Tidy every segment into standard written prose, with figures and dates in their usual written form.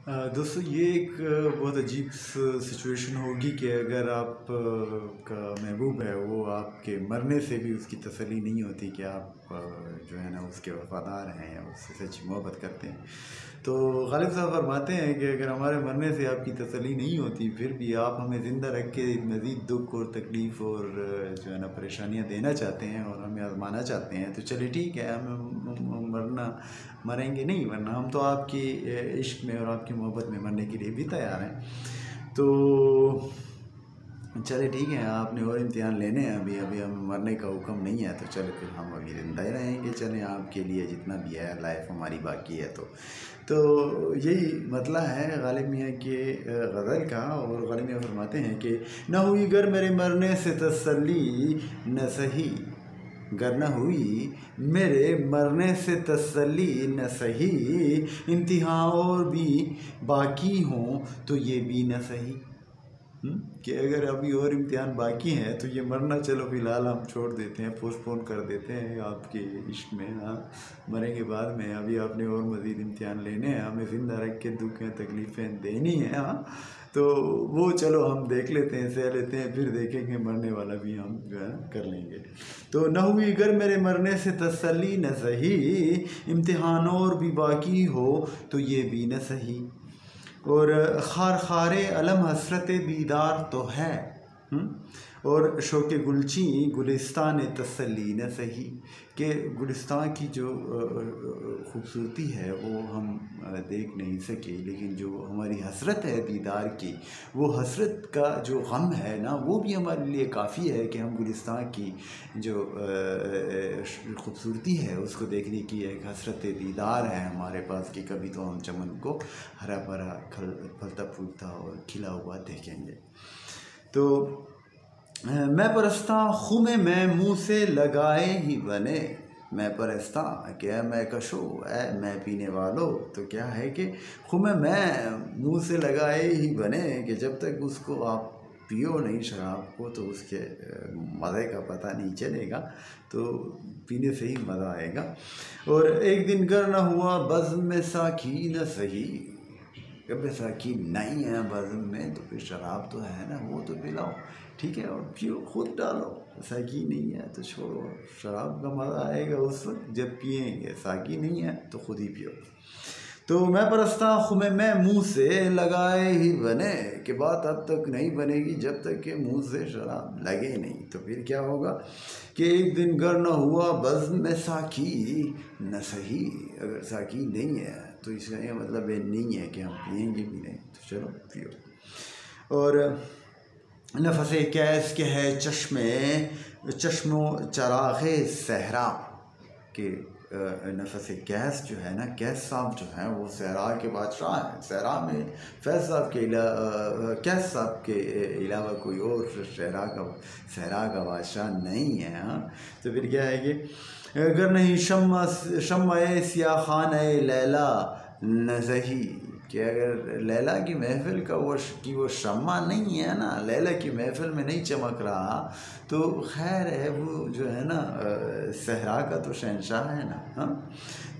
दोस्तों ये एक बहुत अजीब सिचुएशन होगी कि अगर आप का महबूब है वो आपके मरने से भी उसकी तसल्ली नहीं होती कि आप जो है ना उसके वफादार हैं या उससे सच्ची मोहब्बत करते हैं। तो गालिब साहब फरमाते हैं कि अगर हमारे मरने से आपकी तसल्ली नहीं होती फिर भी आप हमें ज़िंदा रख के मज़ीद दुख और तकलीफ़ और जो है ना परेशानियाँ देना चाहते हैं और हमें आजमाना चाहते हैं, तो चलिए ठीक है, हम मरेंगे नहीं, वरना हम तो आपकी इश्क में और आपकी मोहब्बत में मरने के लिए भी तैयार हैं। तो चले ठीक है, आपने और इम्तिहान लेने हैं, अभी अभी हम मरने का हुक्म नहीं है, तो चले फिर हम अभी ज़िंदा ही रहेंगे। चलें, आपके लिए जितना भी है लाइफ हमारी बाकी है। तो यही मतला है गालिब मियाँ के गज़ल का। और गालिब मियाँ फरमाते हैं कि न हुई गर मेरे मरने से तसल्ली न सही, गर न हुई मेरे मरने से तसल्ली न सही, इम्तिहान और भी बाकी हों तो ये भी न सही। कि अगर अभी और इम्तिहान बाकी हैं तो ये मरना चलो फ़िलहाल हम छोड़ देते हैं, पोस्टपोन कर देते हैं आपके इश्क में। हाँ, मरेंगे बाद में, अभी आपने और मज़ीद इम्तिहान लेने हैं, हमें ज़िंदा रख के दुखें तकलीफ़ें देनी हैं। हाँ, तो वो चलो हम देख लेते हैं, सह लेते हैं, फिर देखेंगे मरने वाला भी हम जो है कर लेंगे। तो न हुई गर मेरे मरने से तसल्ली न सही, इम्तिहान और भी बाकी हो तो ये भी न सही। और खार खारे अलम हसरत दीदार तो है, और शौक़ गुलची गुलिस्तान तसल्ली न सही, कि गुलिस्तान की जो खूबसूरती है वो हम देख नहीं सके, लेकिन जो हमारी हसरत है दीदार की, वो हसरत का जो गम है ना, वो भी हमारे लिए काफ़ी है कि हम गुलिस्तान की जो खूबसूरती है उसको देखने की एक हसरत दीदार है हमारे पास, कि कभी तो हम चमन को हरा भरा फलता फूलता और खिला हुआ देखेंगे। तो मैं परस्ता खुमे मैं मुँह से लगाए ही बने, मैं परस्ता क्या मैं कशो है मैं पीने वालों, तो क्या है कि खुमे मैं मुँह से लगाए ही बने, कि जब तक उसको आप पियो नहीं शराब को तो उसके मज़े का पता नहीं चलेगा, तो पीने से ही मज़ा आएगा। और एक दिन गर न हुआ बज़्म में साकी न सही, कभी साकी नहीं है बज़्म में तो फिर शराब तो है ना, वो तो पिलाओ, ठीक है, और पियो, खुद डालो। साकी नहीं है तो छोड़ो, शराब का मज़ा आएगा उस वक्त जब पिएंगे, साकी नहीं है तो खुद ही पियो। तो मैं परस्ता खुमे मैं मुँह से लगाए ही बने, कि बात अब तक नहीं बनेगी जब तक कि मुँह से शराब लगे नहीं। तो फिर क्या होगा कि एक दिन गर न हुआ बज़्म में साकी न सही, अगर साकी नहीं है तो इसका ये मतलब ये नहीं है कि हम पिएंगे भी नहीं, तो चलो पियो। और नफ़से कैस के है चश्मो चराग़े सहरा, के नफ़से कैस जो है ना, कैस साहब जो हैं वो सहरा के बादशाह हैं। सहरा में फैज़ साहब के कैस साहब के अलावा कोई और सहरा का बादशाह नहीं है। हाँ, तो फिर क्या है कि अगर नहीं शम्मा सिया खान लैला नज़ही, कि अगर लैला की महफ़िल का वो शम्मा नहीं है ना, लैला की महफ़िल में नहीं चमक रहा, तो खैर है वो जो है ना सहरा का तो शहंशाह है ना। हाँ,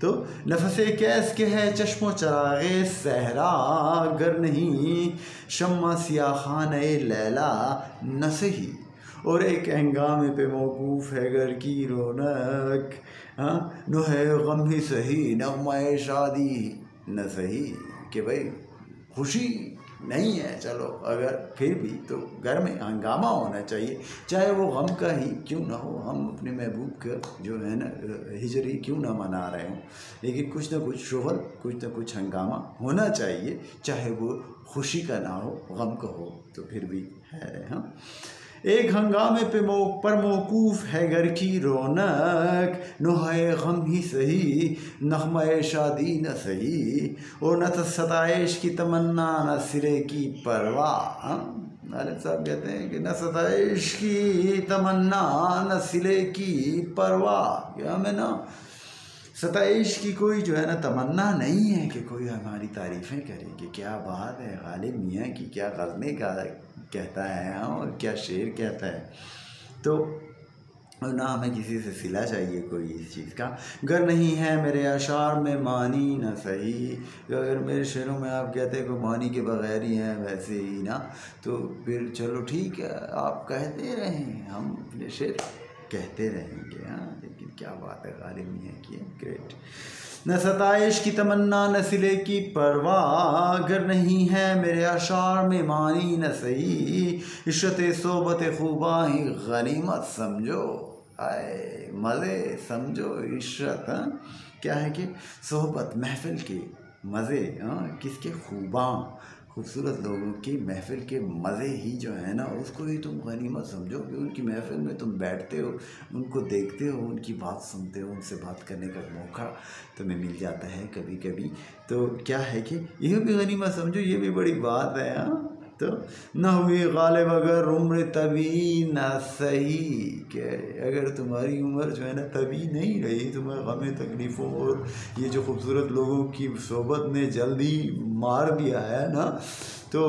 तो नफ़से कैस के है चश्मो चराग़े सहरा, अगर नहीं शम्मा सिया खान लैला न सही, और एक हंगामे पे मौकूफ़ है घर की रौनक, हाँ, नो है गम ही सही नग़्मा शादी न सही, कि भाई खुशी नहीं है, चलो अगर फिर भी तो घर में हंगामा होना चाहिए, चाहे वो गम का ही क्यों ना हो, हम अपने महबूब का जो है ना हिजरी क्यों ना मना रहे हों, लेकिन कुछ ना कुछ शोहर, कुछ ना कुछ हंगामा होना चाहिए, चाहे वो खुशी का ना हो गम का हो, तो फिर भी है। हाँ, एक हंगामे पे पर मौकूफ़ है घर की रौनक, नोहाए गम ही सही नग़्मा शादी न सही, और न तो सताइश की तमन्ना न सिरे की परवाह। गालिब साहब कहते हैं कि न सताइश की तमन्ना न सिरे की परवाह, क्या हमें ना सताइश की कोई जो है ना तमन्ना नहीं है कि कोई हमारी तारीफ़ें करे कि क्या बात है गालिब मियाँ की, क्या गज़लें का कहता है और क्या शेर कहता है। तो और ना हमें किसी से सिला चाहिए कोई इस चीज़ का। गर नहीं है मेरे अशार में मानी न सही, अगर मेरे शेरों में आप कहते हैं कि मानी के बगैर ही हैं वैसे ही ना, तो फिर चलो ठीक है, आप कहते रहें, हम अपने शेर कहते रहेंगे। हाँ, लेकिन क्या बात है गालिब मियां की, ग्रेट। न सताइश की तमन्ना न सिले की परवाह, अगर नहीं है मेरे अशार में मानी न सही, इशरत सोबत खूबा ही गनीमत समझो, आए मज़े समझो इशरत। हाँ, क्या है कि सोहबत महफिल के मज़े, हाँ किसके, खूबां खूबसूरत लोगों की महफिल के मज़े ही जो है ना, उसको ही तुम गनीमत समझो कि उनकी महफिल में तुम बैठते हो, उनको देखते हो, उनकी बात सुनते हो, उनसे बात करने का मौका तुम्हें मिल जाता है कभी कभी। तो क्या है कि यह भी गनीमत समझो, ये भी बड़ी बात है। हाँ, तो न हुई गालिब अगर उम्र तभी न सही, कि अगर तुम्हारी उम्र जो है ना तभी नहीं रही, तुम्हें गम तकलीफ़ों और ये जो खूबसूरत लोगों की सोबत ने जल्दी मार दिया है ना, तो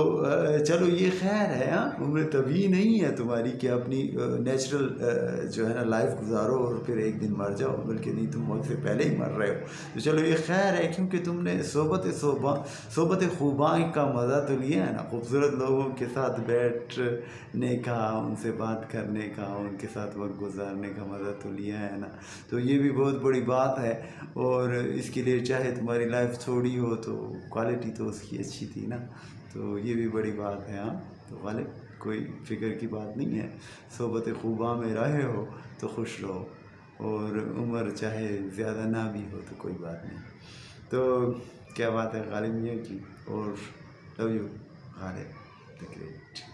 चलो ये खैर है। हाँ, उम्र तभी नहीं है तुम्हारी कि अपनी नेचुरल जो है ना लाइफ गुजारो और फिर एक दिन मर जाओ, बल्कि नहीं, तुम वक्त से पहले ही मर रहे हो। तो चलो ये खैर है, क्योंकि तुमने सोबत खूबां का मज़ा तो लिया है ना, खूबसूरत लोगों के साथ बैठने का, उनसे बात करने का, उनके साथ वक्त गुजारने का मज़ा तो लिया है ना। तो ये भी बहुत बड़ी बात है, और इसके लिए चाहे तुम्हारी लाइफ थोड़ी हो तो क्वालिटी तो उसकी अच्छी थी ना, तो ये भी बड़ी बात है। हाँ, तो गालिब कोई फ़िक्र की बात नहीं है, सोबत खूबा में रहे हो तो खुश रहो, और उम्र चाहे ज़्यादा ना भी हो तो कोई बात नहीं। तो क्या बात है गालिब मियां की, और love you Ghalib the great.